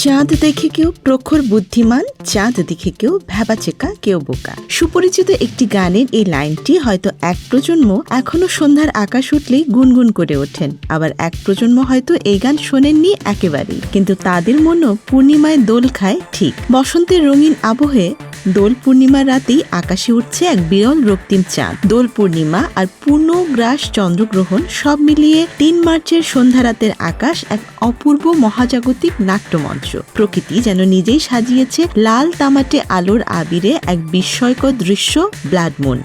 চাঁদ দেখে কেউ প্রখর বুদ্ধিমান, চাঁদ দেখে কেউ ভ্যাবাচেকা, কেউ বোকা। সুপরিচিত একটি গানের এই লাইনটি হয়তো এক প্রজন্ম এখনো সন্ধ্যার আকাশ উঠলেই গুনগুন করে ওঠেন, আবার এক প্রজন্ম হয়তো এই গান শোনেননি একেবারেই, কিন্তু তাদের মনও পূর্ণিমায় দোল খায় ঠিক। বসন্তের রঙিন আবহে দোল পূর্ণিমার রাতেই আকাশে উঠছে এক বিরল রক্তিম চাঁদ। দোল পূর্ণিমা আর পূর্ণগ্রাস চন্দ্রগ্রহণ সব মিলিয়ে ৩ মার্চের সন্ধ্যা রাতের আকাশ এক অপূর্ব মহাজাগতিক নাট্যমঞ্চ। প্রকৃতি যেন নিজেই সাজিয়েছে লাল তামাটে আলোর আবিরে এক বিস্ময়কর দৃশ্য, ব্লাড মুন।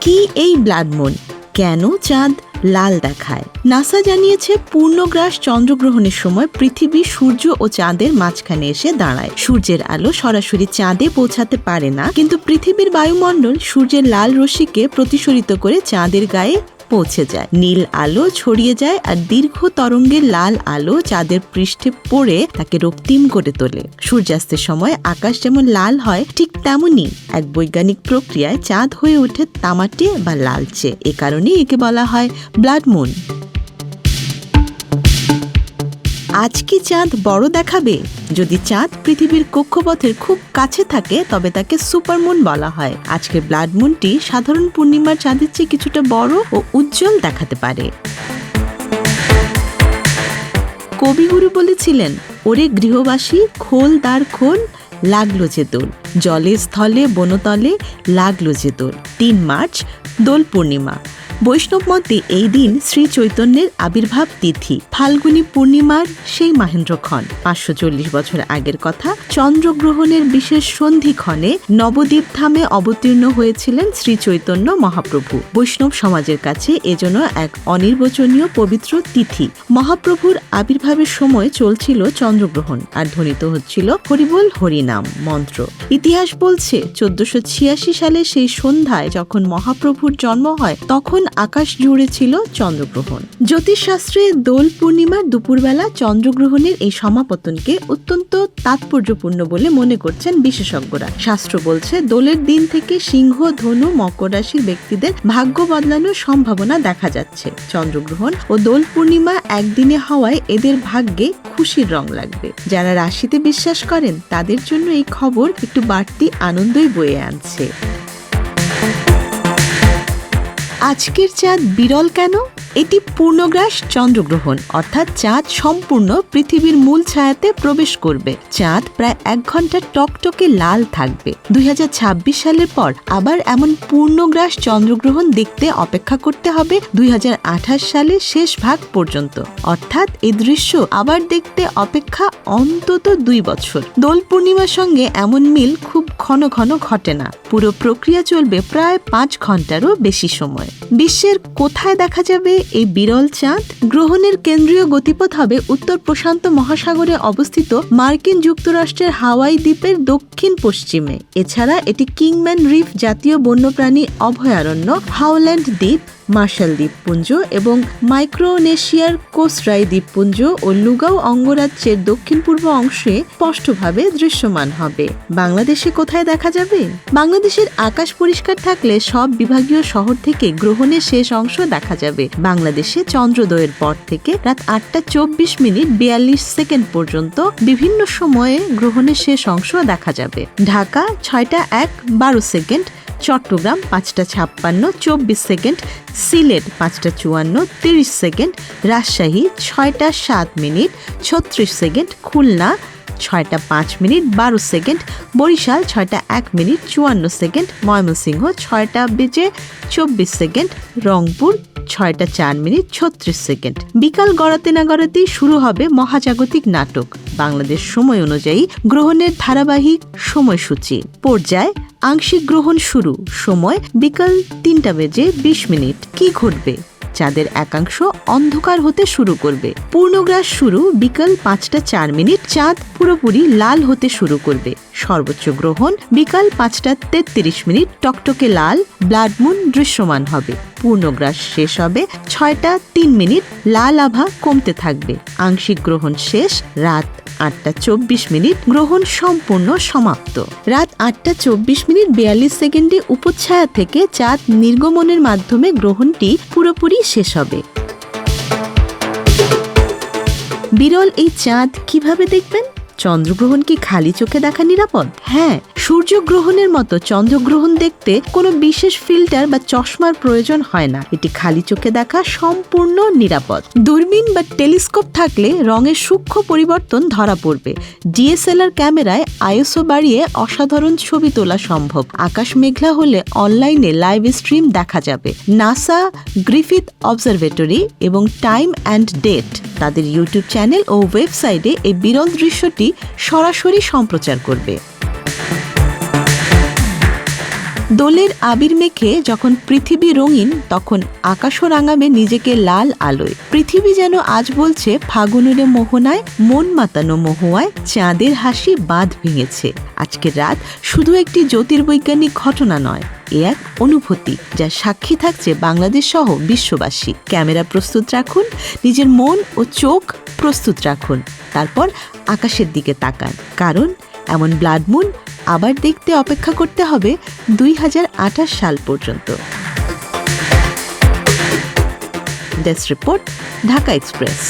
কি এই ব্লাড মুন? কেন চাঁদ লাল দেখায়? নাসা জানিয়েছে পূর্ণগ্রাস চন্দ্রগ্রহণের সময় পৃথিবী সূর্য ও চাঁদের মাঝখানে এসে দাঁড়ায়। সূর্যের আলো সরাসরি চাঁদে পৌঁছাতে পারে না, কিন্তু পৃথিবীর বায়ুমণ্ডল সূর্যের লাল রশ্মিকে প্রতিসরিত করে চাঁদের গায়ে পৌঁছে যায়। নীল আলো ছড়িয়ে যায় আর দীর্ঘ তরঙ্গের লাল আলো চাঁদের পৃষ্ঠে পড়ে তাকে রক্তিম করে তোলে। সূর্যাস্তের সময় আকাশ যেমন লাল হয়, ঠিক তেমনি এক বৈজ্ঞানিক প্রক্রিয়ায় চাঁদ হয়ে ওঠে তামাটে বা লালচে। এ কারণেই একে বলা হয় ব্লাড মুন। আজ কি চাঁদ বড় দেখাবে? যদি চাঁদ পৃথিবীর কক্ষপথের খুব কাছে থাকে তবে তাকে সুপারমুন বলা হয়। আজকের ব্লাড মুনটি সাধারণ পূর্ণিমার চাঁদের চেয়ে কিছুটা বড় ও উজ্জ্বল দেখাতে পারে। কবিগুরু বলেছিলেন, ওরে গৃহবাসী খোল দ্বার খোল, লাগলো যে দোল, জলে স্থলে বনতলে লাগলো যে দোল। ৩ মার্চ দোল পূর্ণিমা। বৈষ্ণব মতে এই দিন শ্রী চৈতন্যের আবির্ভাব তিথি। ফাল্গুনী পূর্ণিমার সেই মাহেন্দ্রক্ষণ। ৫৪০ বছর আগের কথা। চন্দ্রগ্রহণের বিশেষ সন্ধিক্ষণে নবদ্বীপ ধামে অবতীর্ণ হয়েছিলেন শ্রী চৈতন্য মহাপ্রভু। বৈষ্ণব সমাজের কাছে এজন্য এক অনির্বচনীয় পবিত্র তিথি। মহাপ্রভুর আবির্ভাবের সময় চলছিল চন্দ্রগ্রহণ আর ধ্বনিত হচ্ছিল হরিবোল হরিনাম মন্ত্র। ইতিহাস বলছে ১৪৮৬ সালে সেই সন্ধ্যায় যখন মহাপ্রভুর জন্ম হয়, তখন আকাশ জুড়ে ছিল চন্দ্রগ্রহণ। জ্যোতিষশাস্ত্রে দোল পূর্ণিমার দুপুরবেলা চন্দ্রগ্রহণের এই সমাপতনকে অত্যন্ত তাৎপর্যপূর্ণ বলে মনে করছেন বিশেষজ্ঞরা। শাস্ত্র বলছে দোলের দিন থেকে সিংহ, ধনু, মকর রাশির ব্যক্তিদের ভাগ্য বদলানোর সম্ভাবনা দেখা যাচ্ছে। চন্দ্রগ্রহণ ও দোল পূর্ণিমা একদিনে হওয়ায় এদের ভাগ্যে খুশির রং লাগবে। যারা রাশিতে বিশ্বাস করেন তাদের জন্য এই খবর একটু বাড়তি আনন্দই বয়ে আনছে। আজকের চাঁদ বিরল কেন? এটি পূর্ণগ্রাস চন্দ্রগ্রহণ, অর্থাৎ চাঁদ সম্পূর্ণ পৃথিবীর মূল ছায়াতে প্রবেশ করবে। চাঁদ প্রায় ১ ঘন্টা টকটকে লাল থাকবে। ২০২৬ সালের পর আবার এমন পূর্ণগ্রাস চন্দ্রগ্রহণ দেখতে অপেক্ষা করতে হবে ২০২৮ সালের শেষ ভাগ পর্যন্ত, অর্থাৎ এই দৃশ্য আবার দেখতে অপেক্ষা অন্তত ২ বছর। দোল পূর্ণিমার সঙ্গে এমন মিল খুব ঘন ঘন ঘটে না। পুরো প্রক্রিয়া চলবে প্রায় ৫ ঘন্টারও বেশি সময়। বিশ্বের কোথায় দেখা যাবে এই বিরল চাঁদ? গ্রহণের কেন্দ্রীয় গতিপথ হবে উত্তর প্রশান্ত মহাসাগরে অবস্থিত মার্কিন যুক্তরাষ্ট্রের হাওয়াই দ্বীপের দক্ষিণ পশ্চিমে। এছাড়া এটি কিংম্যান রিফ জাতীয় বন্যপ্রাণী অভয়ারণ্য, হাওল্যান্ড দ্বীপ, মার্শাল দ্বীপপুঞ্জ এবং মাইক্রোনেশিয়ার কোস্টরাই দ্বীপপুঞ্জ ও লুগাও অঙ্গরাজ্যের দক্ষিণ পূর্ব অংশে স্পষ্টভাবে দৃশ্যমান হবে। বাংলাদেশে কোথায় দেখা যাবে? বাংলাদেশের আকাশ পরিষ্কার থাকলে সব বিভাগীয় শহর থেকে গ্রহণের শেষ অংশ দেখা যাবে। বাংলাদেশে চন্দ্রোদয়ের পর থেকে রাত ৮টা ২৪ মিনিট ৪২ সেকেন্ড পর্যন্ত বিভিন্ন সময়ে গ্রহণের শেষ অংশ দেখা যাবে। ঢাকা ৬টা ১-১২ সেকেন্ড, চট্টগ্রাম ৫টা ৫৬ ২৪ সেকেন্ড, সিলেট ৫টা ৫৪ ৩০ সেকেন্ড, রাজশাহী ৬টা ৭ মিনিট ৩৬ সেকেন্ড, খুলনা ৬টা ৫ মিনিট ১২ সেকেন্ড, বরিশাল ৬টা ১ মিনিট ৫৪ সেকেন্ড, ময়মনসিংহ ৬টা বেজে ২৪ সেকেন্ড, রংপুর ৬টা ৪ মিনিট ৩৬ সেকেন্ড। বিকাল গড়াতে না গড়াতেই শুরু হবে মহাজাগতিক নাটক। বাংলাদেশ সময় অনুযায়ী গ্রহণের ধারাবাহিক সময়সূচি। পর্যায় আংশিক গ্রহণ শুরু, সময় বিকাল ৩টা বেজে ২০ মিনিট। কি ঘটবে? চাঁদের একাংশ অন্ধকার হতে শুরু করবে। পূর্ণগ্রাস শুরু বিকাল ৫টা ৪ মিনিট, চাঁদ পুরোপুরি লাল হতে শুরু করবে। সর্বোচ্চ গ্রহণ বিকাল ৫টা ৩৩ মিনিট, টকটকে লাল ব্লাড মুন দৃশ্যমান হবে। পূর্ণগ্রাস শেষ হবে ৬টা ৩ মিনিট, লাল আভা কমতে থাকবে। আংশিক গ্রহণ শেষ রাত ৮টা ২৪ মিনিট, গ্রহণ সম্পূর্ণ সমাপ্ত। রাত ৮টা ২৪ মিনিট ৪২ সেকেন্ডে উপচ্ছায়া থেকে চাঁদ নির্গমনের মাধ্যমে গ্রহণটি পুরোপুরি শেষ হবে। বিরল এই চাঁদ কিভাবে দেখবেন? চন্দ্রগ্রহণ কি খালি চোখে দেখা নিরাপদ? হ্যাঁ, সূর্যগ্রহণের মতো চন্দ্রগ্রহণ দেখতে কোনো বিশেষ ফিল্টার বা চশমার প্রয়োজন হয় না। এটি খালি চোখে দেখা সম্পূর্ণ নিরাপদ। দূরবীন বা টেলিস্কোপ থাকলে রঙের সূক্ষ্ম পরিবর্তন ধরা পড়বে। ডিএসএলআর ক্যামেরায় আইএসও বাড়িয়ে অসাধারণ ছবি তোলা সম্ভব। আকাশ মেঘলা হলে অনলাইনে লাইভ স্ট্রিম দেখা যাবে। নাসা, গ্রিফিথ অবজারভেটরি এবং টাইম অ্যান্ড ডেট তাদের ইউটিউব চ্যানেল ও ওয়েবসাইটে এই বিরল দৃশ্যটি সরাসরি সম্প্রচার করবে। দোলের আবির মেখে যখন পৃথিবী রঙিন, তখন আকাশও রাঙাবে নিজেকে লাল আলোয়। পৃথিবী যেন আজ বলছে, ফাগুনের মোহনায় মন মাতানো মহুয়ায় চাঁদের হাসি বাঁধ ভেঙেছে। আজকের রাত শুধু একটি জ্যোতির্বৈজ্ঞানিক ঘটনা নয়, এ এক অনুভূতি যা সাক্ষী থাকছে বাংলাদেশ সহ বিশ্ববাসী। ক্যামেরা প্রস্তুত রাখুন, নিজের মন ও চোখ প্রস্তুত রাখুন, তারপর আকাশের দিকে তাকান, কারণ এমন ব্লাড মুন আবার দেখতে অপেক্ষা করতে হবে 2028 সাল পর্যন্ত। Desk report, Dhaka express.